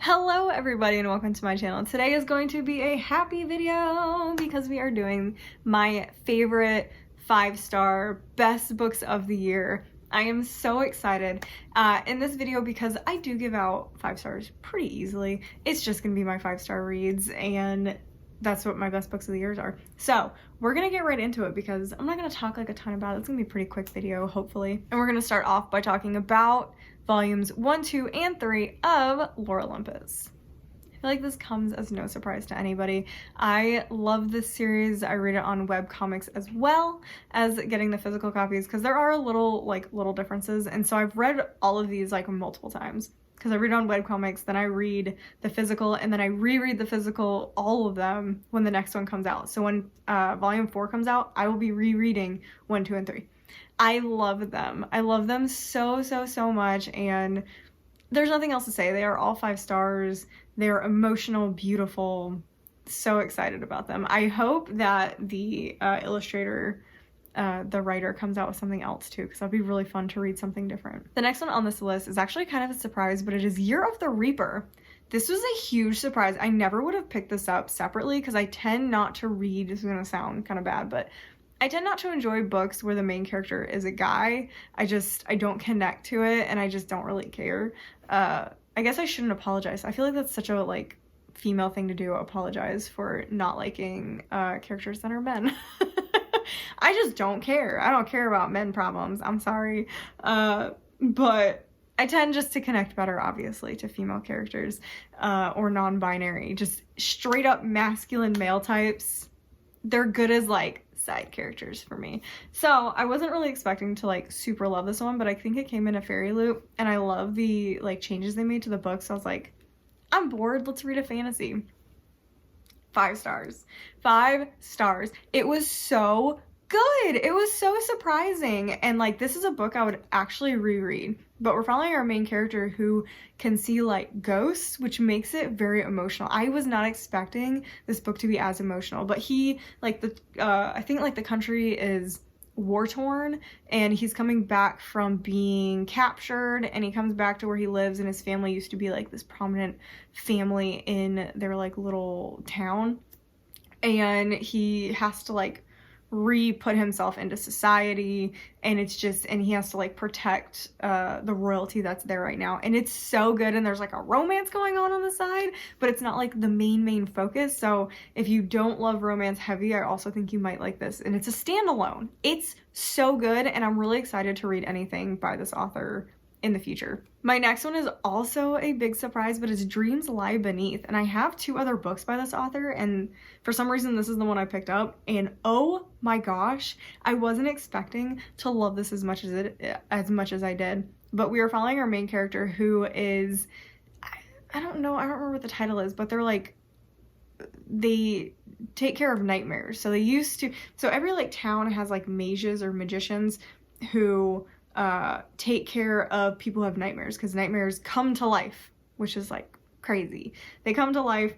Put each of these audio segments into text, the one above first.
Hello everybody and welcome to my channel. Today is going to be a happy video because we are doing my favorite 5-star best books of the year. I am so excited in this video because I do give out 5 stars pretty easily. It's just gonna be my 5-star reads and that's what my best books of the years are. So we're gonna get right into it because I'm not gonna talk like a ton about it. It's gonna be a pretty quick video, hopefully. And we're gonna start off by talking about volumes 1, 2, and 3 of Lore Olympus. I feel like this comes as no surprise to anybody. I love this series. I read it on webcomics as well as getting the physical copies because there are little differences. And so I've read all of these like multiple times because I read it on webcomics, then I read the physical, and then I reread the physical, all of them, when the next one comes out. So when volume 4 comes out, I will be rereading 1, 2, and 3. I love them. I love them so much, and there's nothing else to say. They are all 5 stars. They're emotional, beautiful. So excited about them. I hope that the illustrator, the writer, comes out with something else too, because that'd be really fun to read something different. The next one on this list is actually kind of a surprise, but it is Year of the Reaper. This was a huge surprise. I never would have picked this up separately because I tend not to read, this is gonna sound kind of bad, but I tend not to enjoy books where the main character is a guy. I don't connect to it and I just don't really care. I guess I shouldn't apologize. I feel like that's such a female thing to do, apologize for not liking characters that are men. I just don't care. I don't care about men problems. I'm sorry. But I tend just to connect better, obviously, to female characters or non-binary. Just straight up masculine male types. They're good as side characters for me. So I wasn't really expecting to super love this one, but I think it came in a fairy loop and I love the changes they made to the book. So I was like, I'm bored, let's read a fantasy. 5 stars. 5 stars. It was so good. It was so surprising. And this is a book I would actually reread, but we're following our main character who can see ghosts, which makes it very emotional. I was not expecting this book to be as emotional, but he I think the country is war-torn and he's coming back from being captured, and he comes back to where he lives, and his family used to be this prominent family in their little town, and he has to re-put himself into society, and he has to protect the royalty that's there right now, and it's so good. And there's a romance going on the side, but it's not the main focus. So if you don't love romance heavy, I also think you might like this, and it's a standalone. It's so good, and I'm really excited to read anything by this author in the future. My next one is also a big surprise, but it's Dreams Lie Beneath, and I have 2 other books by this author, and for some reason this is the one I picked up, and oh my gosh, I wasn't expecting to love this as much as I did. But we are following our main character who is, I don't remember what the title is, but they're they take care of nightmares. So every town has mages or magicians who take care of people who have nightmares, because nightmares come to life, which is crazy. They come to life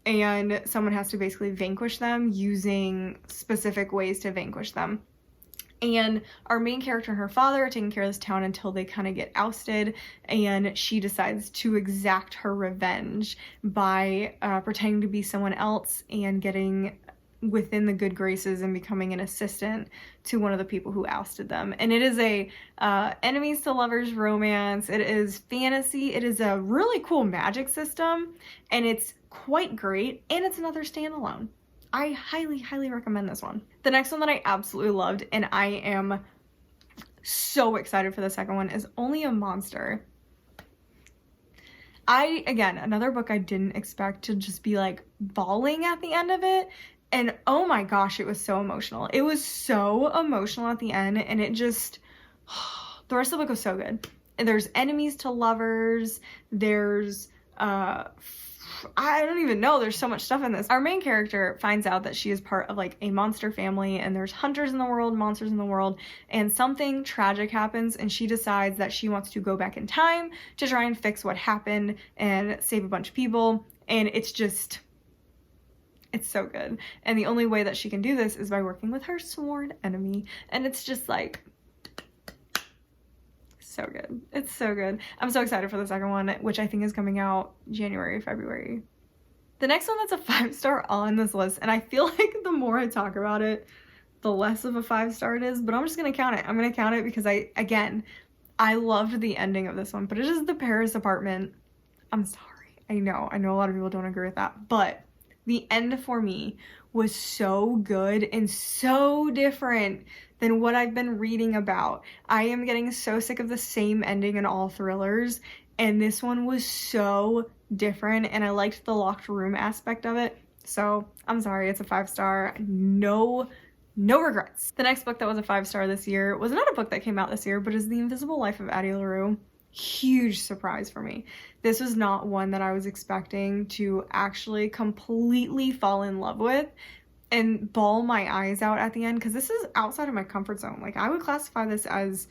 and someone has to basically vanquish them using specific ways to vanquish them. And our main character and her father are taking care of this town until they kind of get ousted, and she decides to exact her revenge by pretending to be someone else and getting within the good graces and becoming an assistant to one of the people who ousted them. And it is a enemies to lovers romance. It is fantasy. It is a really cool magic system, and it's quite great, and it's another standalone. I highly recommend this one. The next one that I absolutely loved, and I am so excited for the second one, is Only a Monster. Again, another book I didn't expect to just be bawling at the end of it. And oh my gosh, it was so emotional. It was so emotional at the end, and it just, the rest of the book was so good. And there's enemies to lovers, there's, I don't even know, there's so much stuff in this. Our main character finds out that she is part of a monster family, and there's hunters in the world, monsters in the world, and something tragic happens, and she decides that she wants to go back in time to try and fix what happened and save a bunch of people, and it's so good. And the only way that she can do this is by working with her sworn enemy, and it's just so good. It's so good. I'm so excited for the second one, which I think is coming out January, February. The next one that's a 5-star on this list, and I feel like the more I talk about it, the less of a 5-star it is, but I'm just gonna count it. I'm gonna count it because I loved the ending of this one, but it is The Paris Apartment. I'm sorry. I know a lot of people don't agree with that, but the end for me was so good and so different than what I've been reading about. I am getting so sick of the same ending in all thrillers, and this one was so different, and I liked the locked room aspect of it. So I'm sorry, it's a 5-star. No regrets. The next book that was a 5-star this year was not a book that came out this year, but is The Invisible Life of Addie LaRue. Huge surprise for me. This was not one that I was expecting to actually completely fall in love with and bawl my eyes out at the end, because this is outside of my comfort zone. Like, I would classify this as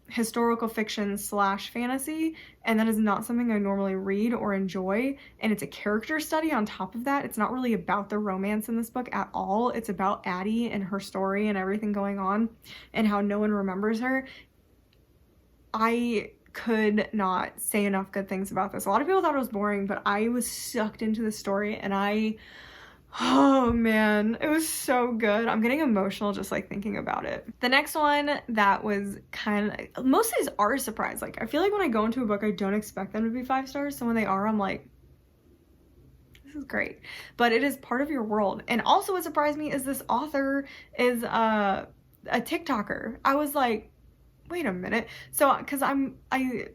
historical fiction / fantasy, and that is not something I normally read or enjoy, and it's a character study on top of that. It's not really about the romance in this book at all. It's about Addie and her story and everything going on and how no one remembers her. I could not say enough good things about this. A lot of people thought it was boring, but I was sucked into the story, and oh man, it was so good. I'm getting emotional just like thinking about it. The next one that was kind of, most of these are a surprise. Like, I feel like when I go into a book, I don't expect them to be 5 stars. So when they are, I'm like, this is great. But it is part of your world. And also what surprised me is this author is a TikToker. I was like, wait a minute. So, because I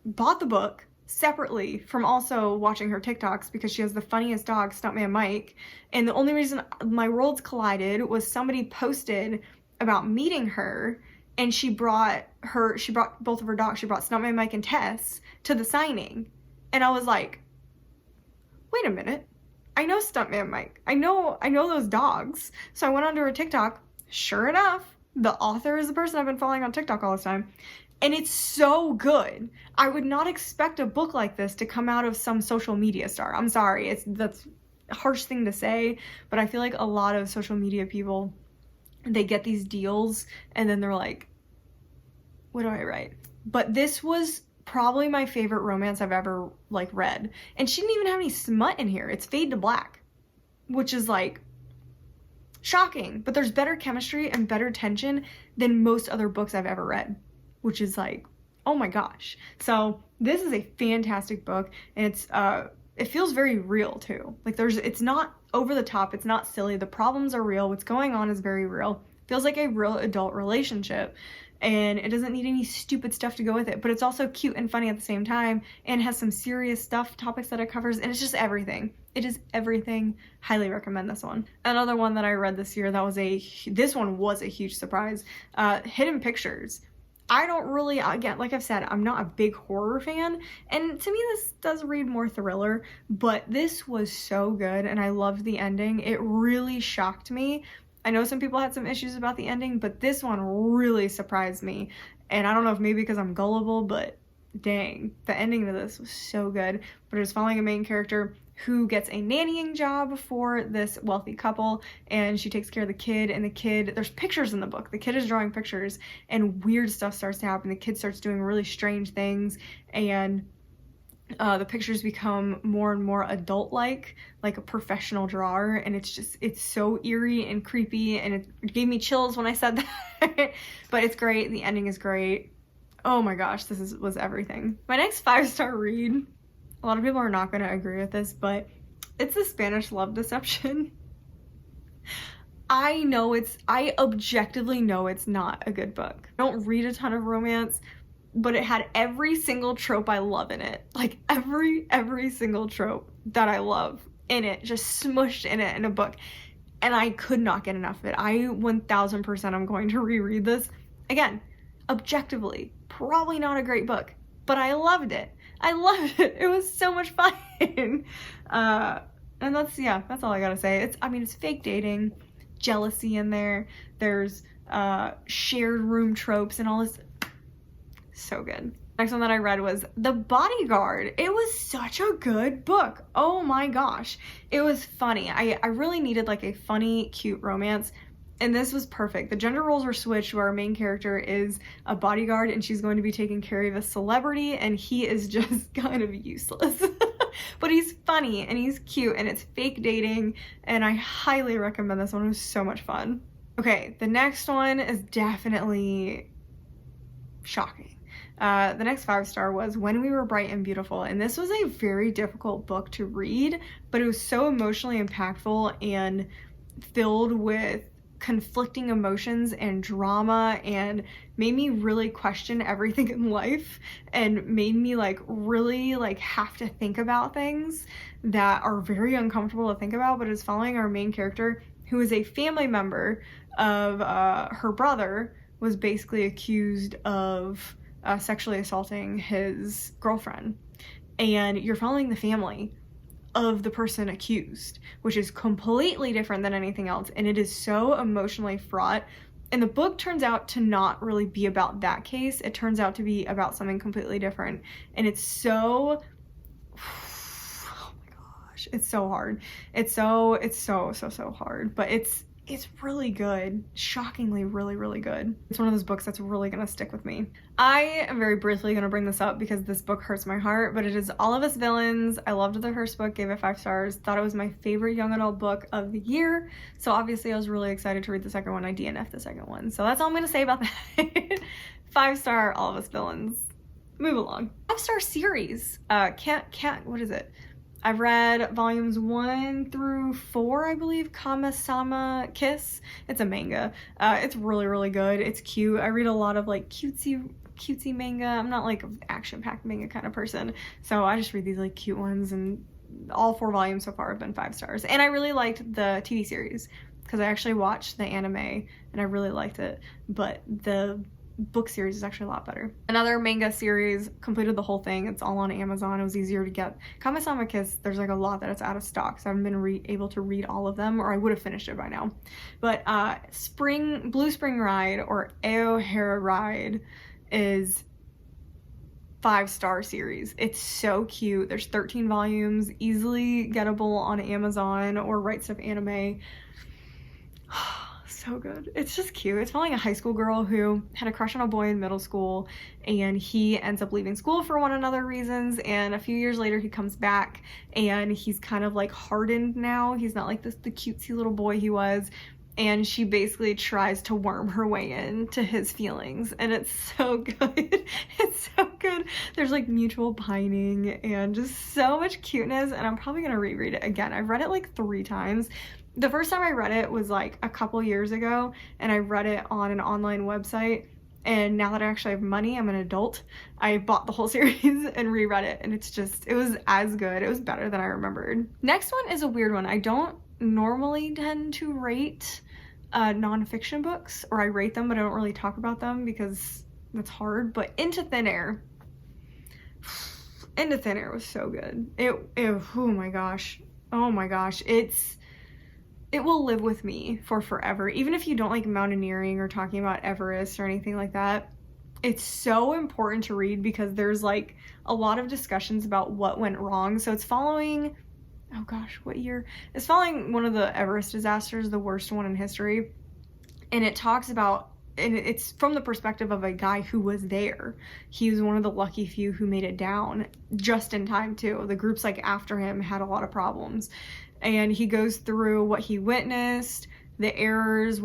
bought the book separately from also watching her TikToks because she has the funniest dog, Stuntman Mike. And the only reason my worlds collided was somebody posted about meeting her, and she brought both of her dogs. She brought Stuntman Mike and Tess to the signing. And I was like, wait a minute. I know Stuntman Mike. I know those dogs. So I went onto her TikTok. Sure enough, the author is the person I've been following on TikTok all this time. And it's so good. I would not expect a book like this to come out of some social media star. I'm sorry, that's a harsh thing to say, but I feel like a lot of social media people, they get these deals and then they're like, what do I write? But this was probably my favorite romance I've ever read. And she didn't even have any smut in here. It's fade to black, which is shocking, but there's better chemistry and better tension than most other books I've ever read, which is oh my gosh. So this is a fantastic book, and it feels very real too. It's not over the top, it's not silly. The problems are real. What's going on is very real. Feels like a real adult relationship, and it doesn't need any stupid stuff to go with it, but it's also cute and funny at the same time, and has some serious topics that it covers, and it's just everything. It is everything. Highly recommend this one. Another one that I read this year this one was a huge surprise. Hidden Pictures. I don't really, again, like I've said, I'm not a big horror fan, and to me this does read more thriller, but this was so good, and I loved the ending. It really shocked me. I know some people had some issues about the ending, but this one really surprised me, and I don't know if maybe because I'm gullible, but dang, the ending to this was so good. But it was following a main character who gets a nannying job for this wealthy couple, and she takes care of the kid, and there's pictures in the book. The kid is drawing pictures, and weird stuff starts to happen. The kid starts doing really strange things, and the pictures become more and more adult-like a professional drawer, and it's so eerie and creepy, and it gave me chills when I said that. But it's great. The ending is great. Oh my gosh, this was everything. My next 5-star read, a lot of people are not going to agree with this, but it's The Spanish Love Deception. I objectively know it's not a good book. I don't read a ton of romance, but it had every single trope I love in it. Every single trope that I love in it, just smushed in it in a book. And I could not get enough of it. I 1000% I'm going to reread this. Again, objectively, probably not a great book, but I loved it. It was so much fun. And that's all I gotta say. It's fake dating, jealousy in there. There's shared room tropes and all this. So good. Next one that I read was The Bodyguard. It was such a good book. Oh my gosh. It was funny. I really needed a funny, cute romance. And this was perfect. The gender roles were switched where our main character is a bodyguard and she's going to be taking care of a celebrity, and he is just kind of useless. But he's funny and he's cute and it's fake dating, and I highly recommend this one. It was so much fun. Okay, the next one is definitely shocking. The next 5-star was When We Were Bright and Beautiful, and this was a very difficult book to read, but it was so emotionally impactful and filled with conflicting emotions and drama, and made me really question everything in life, and made me like really like have to think about things that are very uncomfortable to think about. But it's following our main character, who is a family member of her brother was basically accused of sexually assaulting his girlfriend, and you're following the family of the person accused, which is completely different than anything else, and it is so emotionally fraught. And the book turns out to not really be about that case. It turns out to be about something completely different, and it's so, oh my gosh, it's so hard. It's so hard, but it's really good. Shockingly really good. It's one of those books that's really gonna stick with me. I am very briefly gonna bring this up because this book hurts my heart, but it is All of Us Villains. I loved the first book, gave it 5 stars, thought it was my favorite young adult book of the year, so obviously I was really excited to read the second one. I DNF'd the second one, so that's all I'm gonna say about that. 5-star All of Us Villains. Move along. 5-star series. What is it? I've read volumes 1 through 4, I believe. Kamasama Kiss. It's a manga. It's really good. It's cute. I read a lot of like cutesy manga. I'm not like an action-packed manga kind of person, so I just read these like cute ones, and all 4 volumes so far have been 5 stars. And I really liked the TV series because I actually watched the anime and I really liked it, but the book series is actually a lot better. Another manga series, completed the whole thing. It's all on Amazon. It was easier to get. Kamasama Kiss, there's like a lot that it's out of stock, so I haven't been able to read all of them, or I would have finished it by now. But Blue Spring Ride, or Aohara Ride, is 5-star series. It's so cute. There's 13 volumes, easily gettable on Amazon or Right Stuf Anime. So good. It's just cute. It's following a high school girl who had a crush on a boy in middle school, and he ends up leaving school for one another reasons, and a few years later he comes back and he's kind of like hardened now. He's not like the cutesy little boy he was, and she basically tries to worm her way into his feelings, and it's so good. It's so good. There's like mutual pining and just so much cuteness, and I'm probably gonna reread it again. I've read it like 3 times. The first time I read it was like a couple years ago, and I read it on an online website, and now that I actually have money, I'm an adult, I bought the whole series and reread it, and it was as good. It was better than I remembered. Next one is a weird one. I don't normally tend to rate nonfiction books, or I rate them but I don't really talk about them because that's hard, but Into Thin Air. Into Thin Air was so good. Oh my gosh. It will live with me for forever. Even if you don't like mountaineering or talking about Everest or anything like that, it's so important to read because there's like a lot of discussions about what went wrong. So it's following, oh gosh, what year? It's following one of the Everest disasters, the worst one in history. And it talks about, and it's from the perspective of a guy who was there. He was one of the lucky few who made it down just in time too. The groups like after him had a lot of problems. And he goes through what he witnessed, the errors,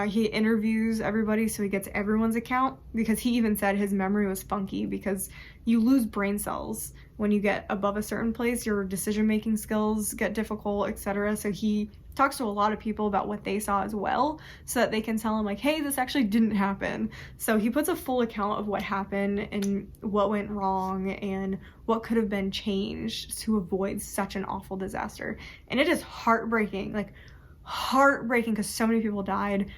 he interviews everybody so he gets everyone's account, because he even said his memory was funky because you lose brain cells when you get above a certain place. Your decision-making skills get difficult, etc. So he talks to a lot of people about what they saw as well, so that they can tell him like, hey, this actually didn't happen. So he puts a full account of what happened and what went wrong and what could have been changed to avoid such an awful disaster. And it is heartbreaking because so many people died,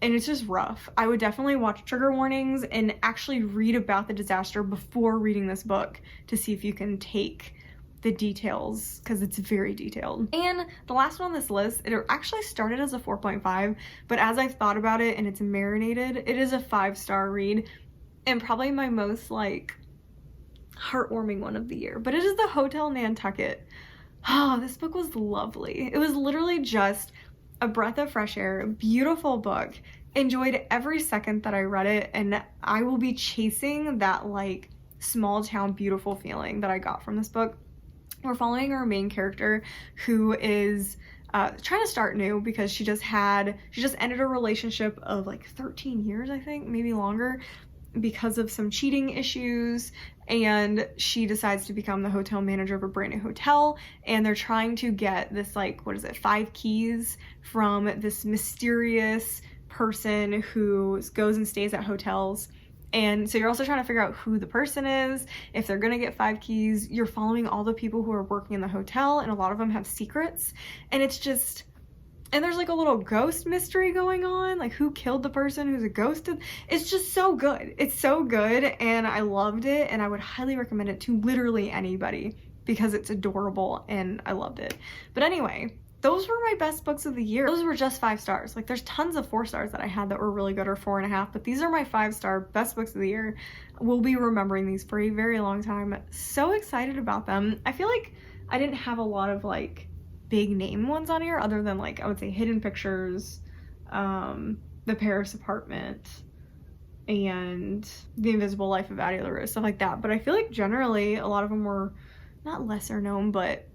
and it's just rough. I would definitely watch trigger warnings and actually read about the disaster before reading this book to see if you can take the details, because it's very detailed. And the last one on this list, it actually started as a 4.5, but as I've thought about it and it's marinated, it is a 5-star read, and probably my most like heartwarming one of the year. But it is the Hotel Nantucket. Oh, this book was lovely. It was literally just a breath of fresh air, beautiful book. Enjoyed every second that I read it, and I will be chasing that like small town beautiful feeling that I got from this book. We're following our main character who is trying to start new because she just ended a relationship of like 13 years, I think, maybe longer, because of some cheating issues, and she decides to become the hotel manager of a brand new hotel, and they're trying to get this, like, what is it, 5 keys from this mysterious person who goes and stays at hotels. And so you're also trying to figure out who the person is, if they're gonna get 5 keys. You're following all the people who are working in the hotel, and a lot of them have secrets, and it's just, and there's like a little ghost mystery going on, like who killed the person who's a ghost. It's just so good. It's so good, and I loved it, and I would highly recommend it to literally anybody because it's adorable and I loved it. But anyway, those were my best books of the year. Those were just 5 stars. Like, there's tons of 4 stars that I had that were really good, or 4.5, but these are my 5-star best books of the year. We'll be remembering these for a very long time. So excited about them. I feel like I didn't have a lot of like big name ones on here, other than like, I would say Hidden Pictures, The Paris Apartment, and The Invisible Life of Addie, LaRue, stuff like that. But I feel like generally a lot of them were not lesser known, but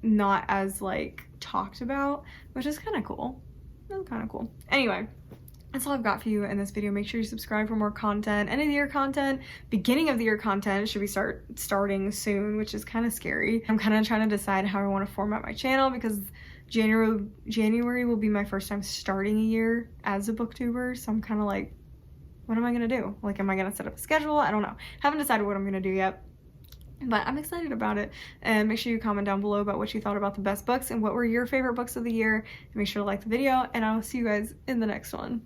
not as like talked about, which is kind of cool. That's kind of cool. Anyway, that's all I've got for you in this video. Make sure you subscribe for more content. End of the year content, beginning of the year content should be starting soon, which is kind of scary. I'm kind of trying to decide how I want to format my channel, because January will be my first time starting a year as a booktuber. So I'm kind of like, what am I gonna do? Like, am I gonna set up a schedule? I don't know. Haven't decided what I'm gonna do yet, but I'm excited about it. And make sure you comment down below about what you thought about the best books and what were your favorite books of the year. And make sure to like the video, and I will see you guys in the next one.